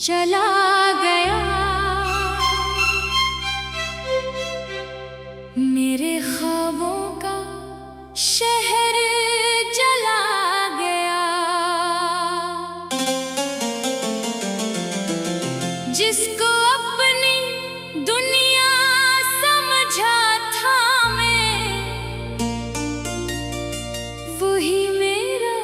चला गया। मेरे ख्वाबों का शहर जला गया। जिसको अपनी दुनिया समझा था मैं, वही मेरा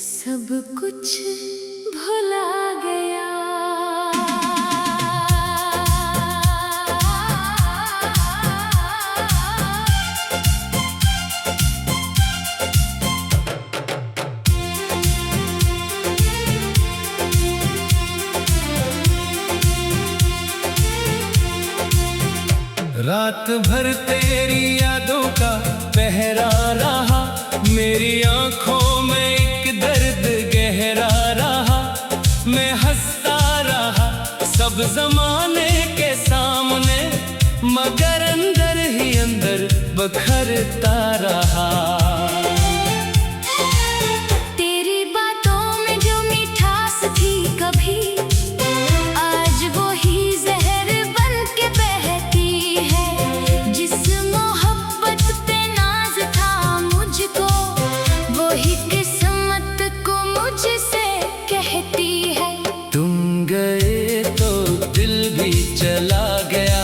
सब कुछ भुला गया। रात भर तेरी यादों का पहरा रहा, मेरी आंखों में एक दर्द गहरा रहा। मैं हंसता रहा सब जमाने के सामने, मगर अंदर ही अंदर बखरता रहा। तेरी बातों में जो मिठास थी कभी, आज वो ही जहर बन के बहती है। जिस मोहब्बत पे नाज था मुझको, वो ही किस्मत को मुझसे कहती है। तुम गए तो दिल भी चला गया,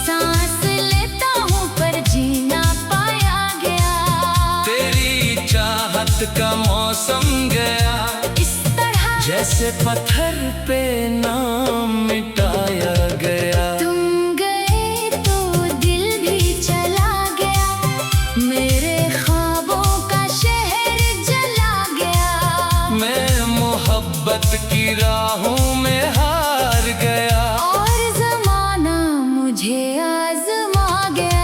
सांस लेता हूँ पर जीना पाया गया। तेरी चाहत का मौसम गया, इस तरह जैसे पत्थर पे नाम मिटाया गया। तुम गए तो दिल भी चला गया, मेरे ख्वाबों का शहर जला गया। मैं मोहब्बत की राहों में हार गया, और ज़माना मुझे आज़मा गया।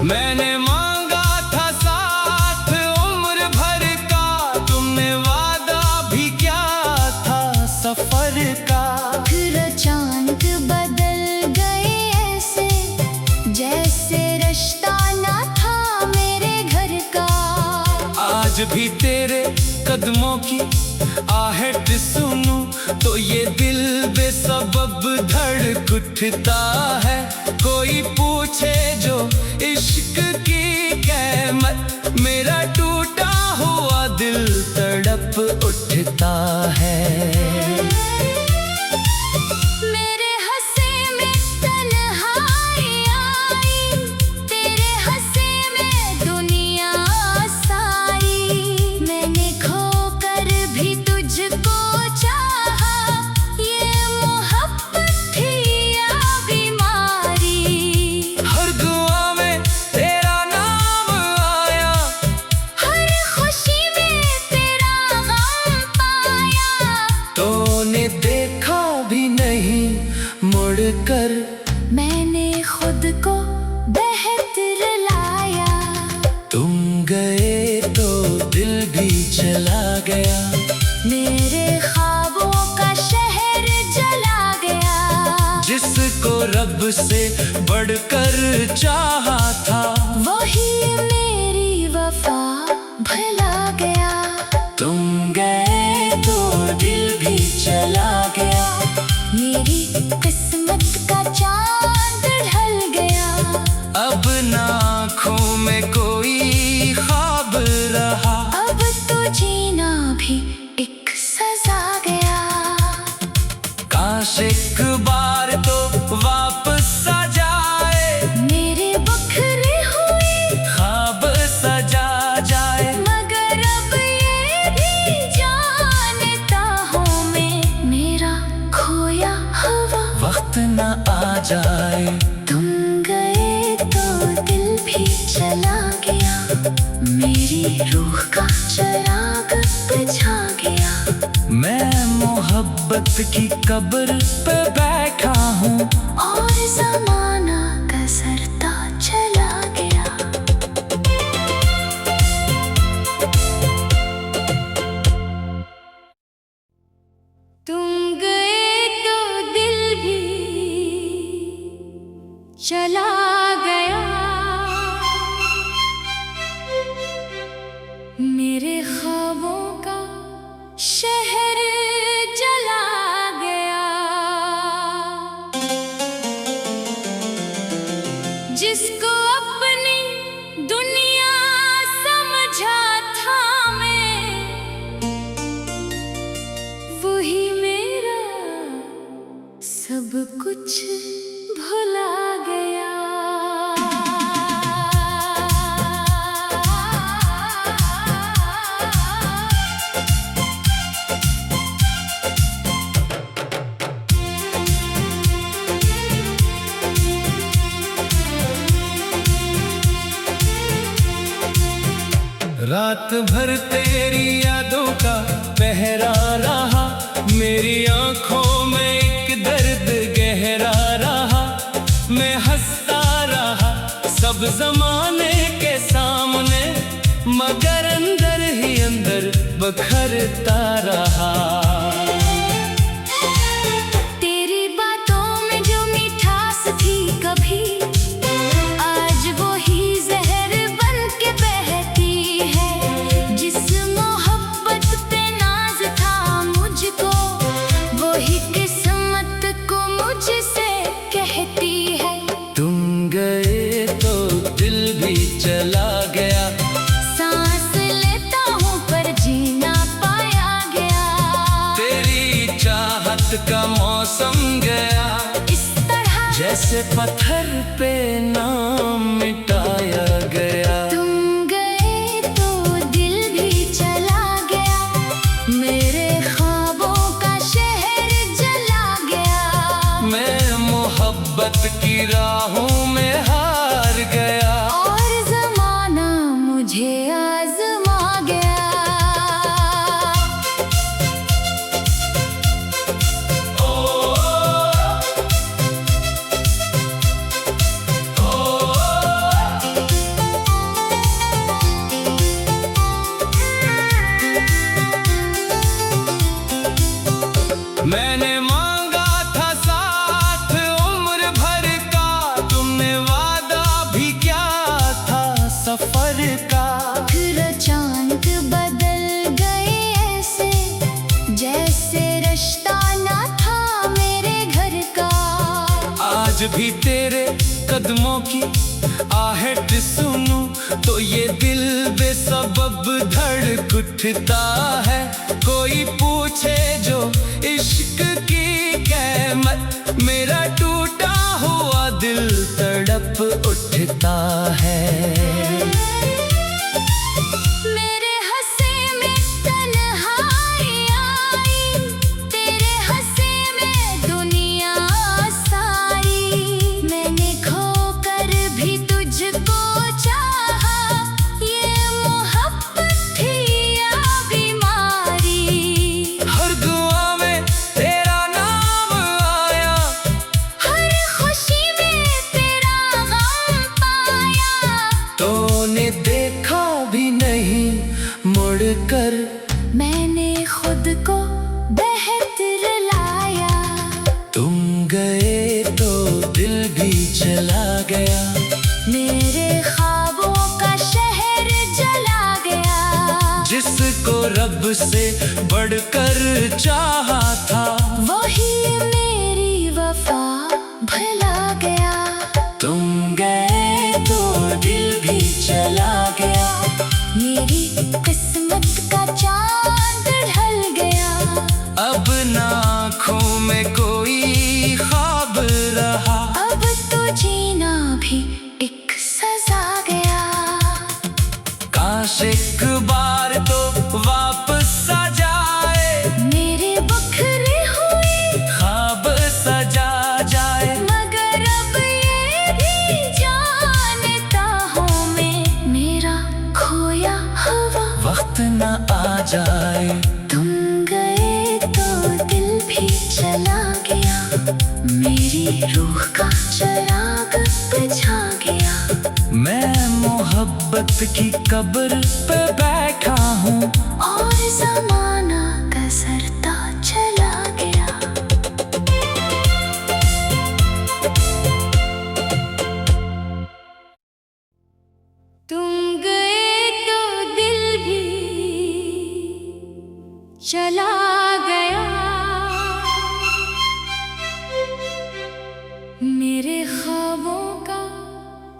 मैंने मांगा था साथ उम्र भर का, तुमने वादा भी क्या था सफर का। फिर अचानक बदल गए ऐसे, जैसे रिश्ता ना था मेरे घर का। आज भी तेरे कदमों की आहट सुनूं तो ये दिल बेसबब धड़क उठता है। कोई पूछे जो इश्क की कीमत, मेरा टूटा हुआ दिल तड़प उठता है। मेरे हंसे में तन्हाई आई, तेरे हंसे में दुनिया सारी। मैंने खोकर भी तुझको चाहा, ये मोहब्बत थी या बीमारी। हर दुआ में तेरा नाम आया, हर खुशी में तेरा गम पाया। तूने देखा भी नहीं मुड़कर, मैंने खुद को बेहतर लाया। तुम गए तो दिल भी चला गया। मेरे ख्वाबों का शहर जला गया। जिसको रब से बढ़कर चाहा था, वही मेरी वफा भुला गया। तुम गए तो दिल भी चला गया। मेरी किस्मत का चांद ढल गया। अब ना आँखों में कोई ख्वाब रहा, अब तो जीना भी एक सजा गया। काश एक बार तो वापस आ जाए, मेरे बखरे हुए ख्वाब सजा जाए। मगर अब ये भी जानता हूँ मैं, मेरा खोया हुआ वक्त न आ जाए। तुम गए तो दिल भी चला गया। मेरी रूह का चिराग बुझा गया। मैं मोहब्बत की कब्र पे बैठा हूँ, और ज़माना गुज़रता चला गया। चला गया। मेरे ख्वाबों का शहर जला गया। जिसको अपनी दुनिया समझा था मैं, वही मेरा सब कुछ भुला गया। रात भर तेरी यादों का पहरा रहा, मेरी आंखों में एक दर्द गहरा रहा। मैं हंसता रहा सब जमाने के सामने, मगर अंदर ही अंदर बखरता रहा। तेरी बातों में जो मिठास थी कभी, आज वो ही जहर बन के बहती है। जिस मोहब्बत पे नाज था मुझको, वो ही किस्मत को मुझसे कहती है। तुम गए तो दिल भी चला गया, सांस लेता हूँ पर जीना पाया गया। तेरी चाहत का मौसम गया, इस तरह जैसे पत्थर पे नाम मिटाया गया। तुम गए तो दिल भी चला गया, मेरे ख्वाबों का शहर जला गया। मैं मोहब्बत की राहों में हार गया, और ज़माना मुझे आज़मा गया। मैंने मांगा था साथ उम्र भर का, तुमने वादा भी क्या था सफर का। फिर अचानक बदल गए ऐसे, जैसे रिश्ता ना था मेरे घर का। आज भी तेरे कदमों की आहट सुनूं तो ये दिल बेसबब धड़क उठता है। कोई पूछे जो इश्क की कीमत, मेरा टूटा हुआ दिल तड़प उठता है। मेरे हंसे में तन्हाई आई, तेरे हंसे में दुनिया सारी। मैंने खोकर भी तुझको चाहा, ये मोहब्बत थी या बीमारी। हर दुआ में तेरा नाम आया, हर खुशी में तेरा गम पाया। तूने देखा भी नहीं मुड़कर, मैंने खुद को बेहतर लाया। तुम गए तो दिल भी चला गया। मेरे ख्वाबों का शहर जला गया। जिसको रब से बढ़कर चाहा था, वही मेरी वफा भुला गया। तुम गए तो दिल भी चला गया। मेरी किस्मत का चांद ढल गया। अब ना आँखों में कोई ख्वाब रहा, अब तो जीना भी एक सजा गया। काश एक बार तो वापस आ जाए, मेरे बखरे हुए ख्वाब सजा जाए। मगर अब ये भी जानता हूँ मैं, मेरा खोया हुआ वक्त न आ जाए। तुम गए तो दिल भी चला गया। मेरी रूह का चिराग बुझा गया। मैं मोहब्बत की कब्र पे बैठा हूँ, और ज़माना गुज़रता चला गया।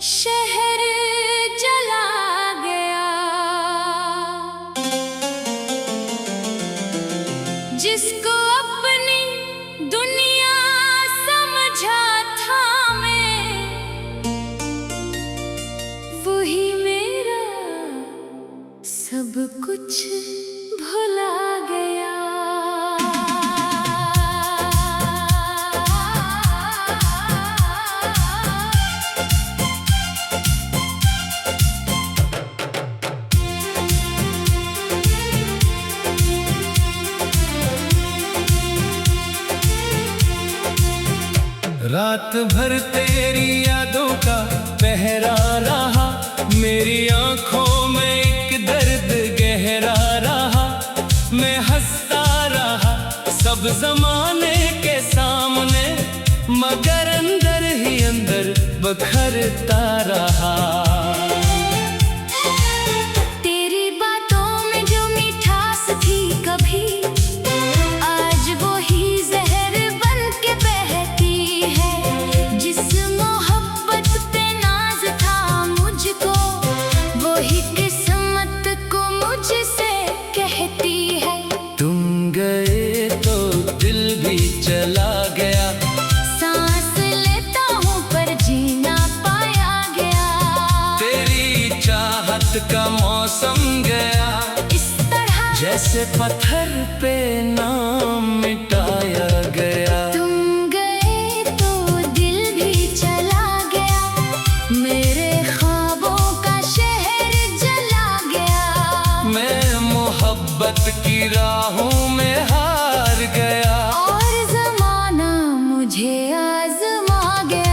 शहर जला गया। जिसको अपनी दुनिया समझा था मैं, वही मेरा सब कुछ भुला गया। रात भर तेरी यादों का पहरा रहा, मेरी आंखों में एक दर्द गहरा रहा। मैं हंसता रहा सब जमाने के सामने, मगर अंदर ही अंदर बखरता रहा। तेरी बातों में जो मिठास थी कभी, आज वो ही जहर बन के बहती है। जिस मोहब्बत पे नाज था मुझको, वो ही किस्मत को मुझसे कहती है। तुम गए तो दिल भी चला गया, सांस लेता हूँ पर जी ना पाया गया। तेरी चाहत का मौसम गया, इस तरह जैसे पत्थर पे नाम मिटाया गया। तुम गए तो दिल भी चला गया, मेरे ख्वाबों का शहर जला गया। मैं मोहब्बत की राहों में हार गया, और ज़माना मुझे आज़मा गया।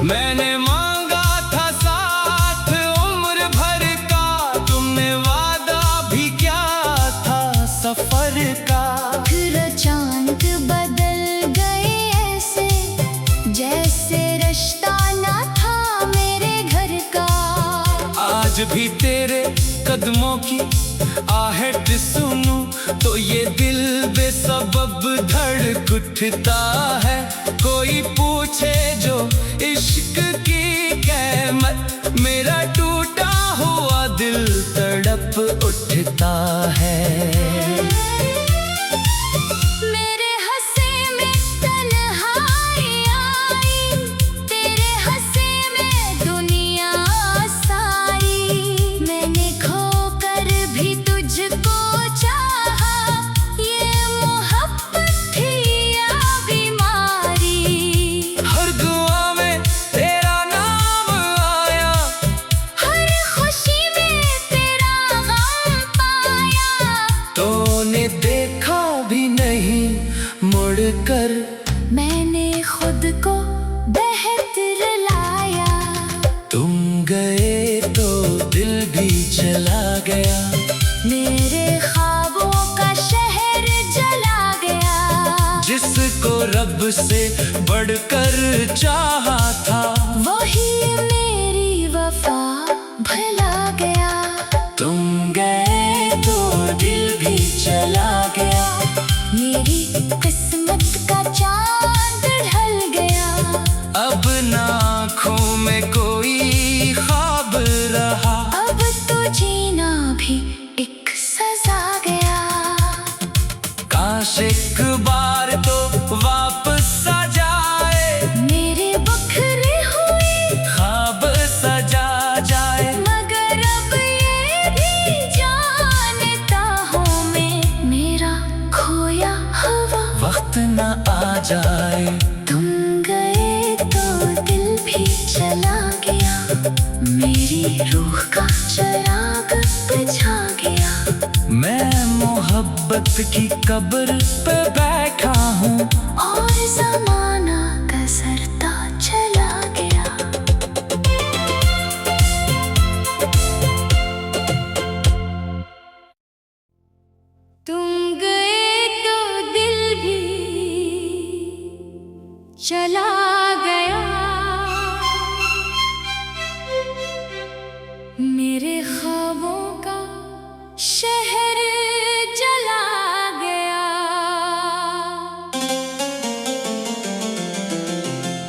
मैंने मांगा था साथ उम्र भर का, तुमने वादा भी क्या था सफर का। फिर अचानक बदल गए ऐसे, जैसे रिश्ता ना था मेरे घर का। आज भी तेरे कदमों की आहट सुनूं तो ये दिल बेसबब धड़क उठता है। कोई पूछे जो इश्क की कीमत, मेरा टूटा हुआ दिल तड़प उठता है। मेरे हंसे में तन्हाई आई, तेरे हंसे में दुनिया सारी। मैंने खोकर भी तुझको चाहा, ये मोहब्बत थी या बीमारी। हर दुआ में तेरा नाम आया, हर खुशी में तेरा गम पाया। तूने देखा भी नहीं मुड़कर, मैंने खुद को बेहतर लाया। तुम गए तो दिल भी चला गया। मेरे ख्वाबों का शहर जला गया। जिसको रब से बढ़कर चाहा था, वही मेरी वफा भुला गया। तुम गए तो दिल भी चला गया। मेरी किस्मत का चांद ढल गया। अब ना आँखों में कोई ख्वाब रहा, अब तो जीना भी एक सजा गया। काश एक बार तो वापस आ जाए, मेरे बखरे हुए ख्वाब सजा जाए। मगर अब ये भी जानता हूँ मैं, मेरा खोया हुआ वक्त न आ जाए। तुम गए तो दिल भी चला गया। मेरी रूह का चिराग बुझा गया। मैं मोहब्बत की कब्र पे बैठा हूँ, और ज़माना गुज़रता चला गया। तुम गए तो दिल भी चला गया। मेरे ख्वाबों का शहर जला गया।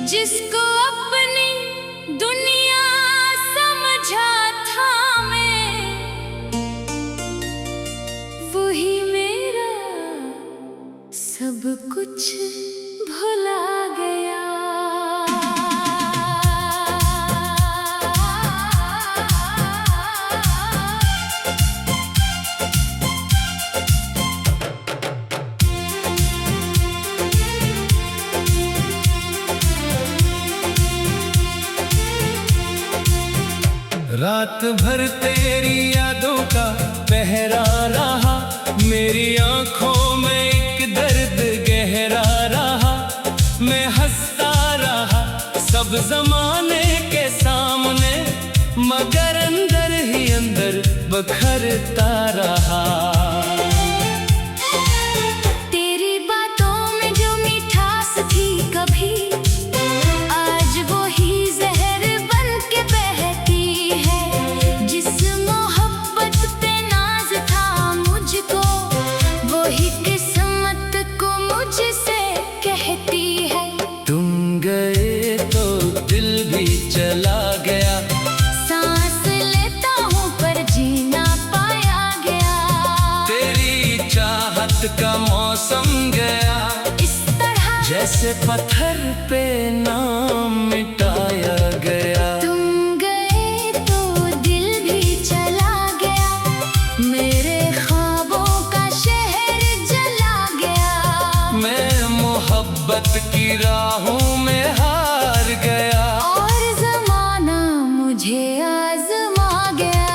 जिसको अपनी दुनिया समझा था मैं, वही मेरा सब कुछ भुला गया। रात भर तेरी यादों का पहरा रहा, मेरी आंखों में एक दर्द गहरा रहा। मैं हंसता रहा सब जमाने के सामने, मगर अंदर ही अंदर बखरता रहा। तेरी बातों में जो मिठास थी कभी, आज वो ही जहर बन के बहती है। जिस मोहब्बत पे नाज था मुझको, वो ही किस्मत को मुझसे कहती है। तुम गए तो दिल भी चला गया, सांस लेता हूँ पर जीना पाया गया। तेरी चाहत का मौसम गया, इस तरह जैसे पत्थर पे नाम मिटाया गया। तुम गए तो दिल भी चला गया। मेरे ख्वाबों का शहर जला गया। मैं मोहब्बत की राहों में हार गया, और ज़माना मुझे आज़मा गया।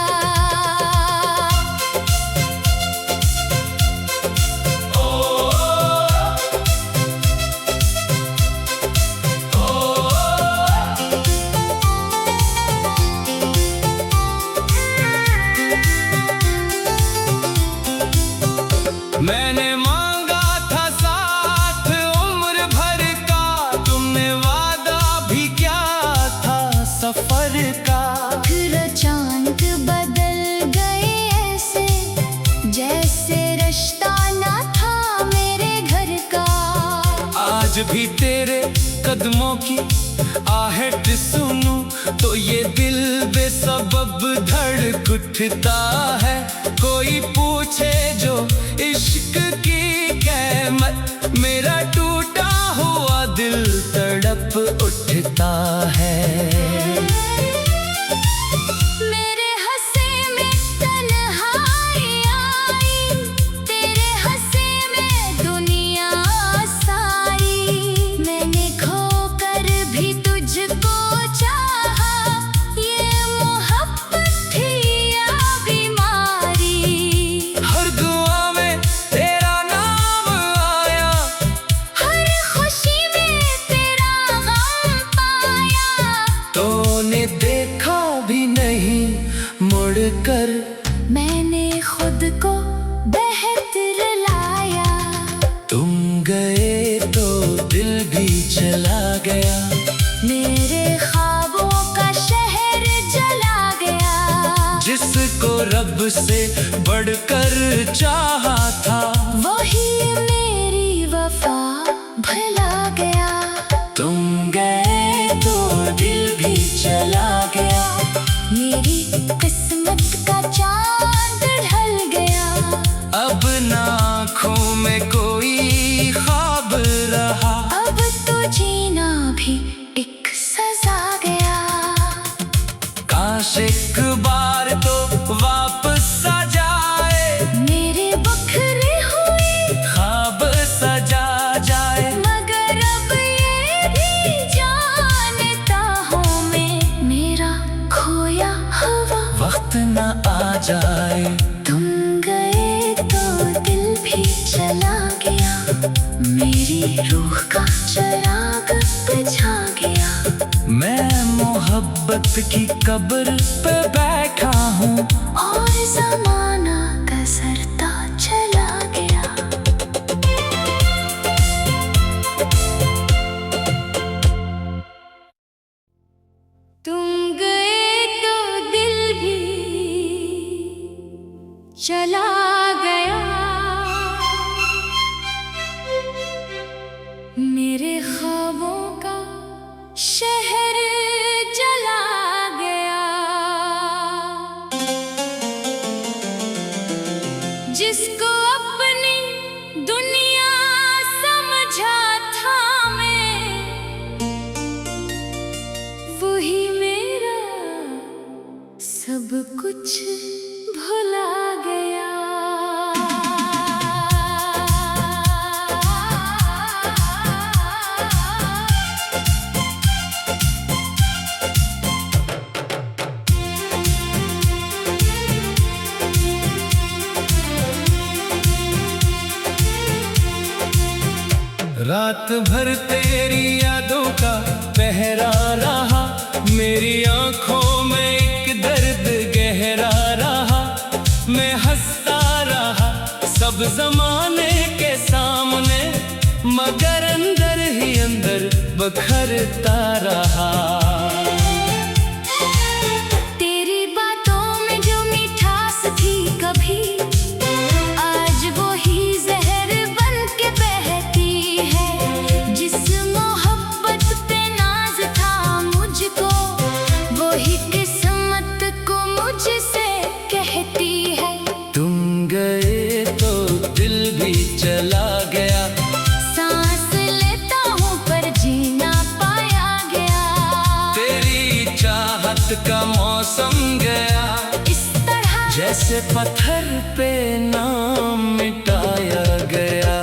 मैंने मांगा था साथ उम्र भर का, तुमने वादा भी क्या था सफर का। फिर अचानक बदल गए ऐसे, जैसे रिश्ता ना था मेरे घर का। आज भी तेरे कदमों की आहट सुनूं तो ये दिल बेसबब धड़क उठता है। कोई पूछे जो इश्क की कीमत, मेरा टूटा हुआ दिल तड़प उठता है। मेरे हंसे में तन्हाई आई, तेरे हंसे में दुनिया सारी। मैंने खोकर भी तुझको चाहा, ये मोहब्बत थी या बीमारी। हर दुआ में तेरा नाम आया, हर खुशी में तेरा गम पाया। तूने देखा भी नहीं मुड़कर, मैंने खुद को बेहतर लाया। तुम गए तो दिल भी चला गया। मेरे ख्वाबों का शहर जला गया। जिसको रब से बढ़कर चाहा था, वही मेरी वफा भुला गया। तुम गए तो दिल भी चला गया। मेरी किस्मत का चांद ढल गया। अब ना आँखों में कोई ख्वाब रहा, अब तो जीना भी एक सजा गया। काश एक बार तो वापस आ जाए, मेरे बखरे हुए ख्वाब सजा जाए। मगर अब ये भी जानता हूँ मैं, मेरा खोया हुआ वक्त न आ जाए। तुम गए तो दिल भी चला गया। मेरी रूह का चिराग बुझा गया। मैं मोहब्बत की कब्र पे बैठा हूँ, और ज़माना गुज़रता चला गया। कुछ भुला गया। रात भर तेरी यादों का पहरा रहा, मेरी आंखों में एक दर्द गहरा रहा। मैं हंसता रहा सब जमाने के सामने, मगर अंदर ही अंदर बखरता रहा। तेरी बातों में जो मिठास थी कभी, आज वो ही जहर बन के बहती है। जिस मोहब्बत पे नाज था मुझको, वो ही किस्मत को मुझसे कहती है। तुम गए तो दिल भी चला गया, सांस लेता हूँ पर जी ना पाया गया। तेरी चाहत का मौसम गया, इस तरह जैसे पत्थर पे नाम मिटाया गया।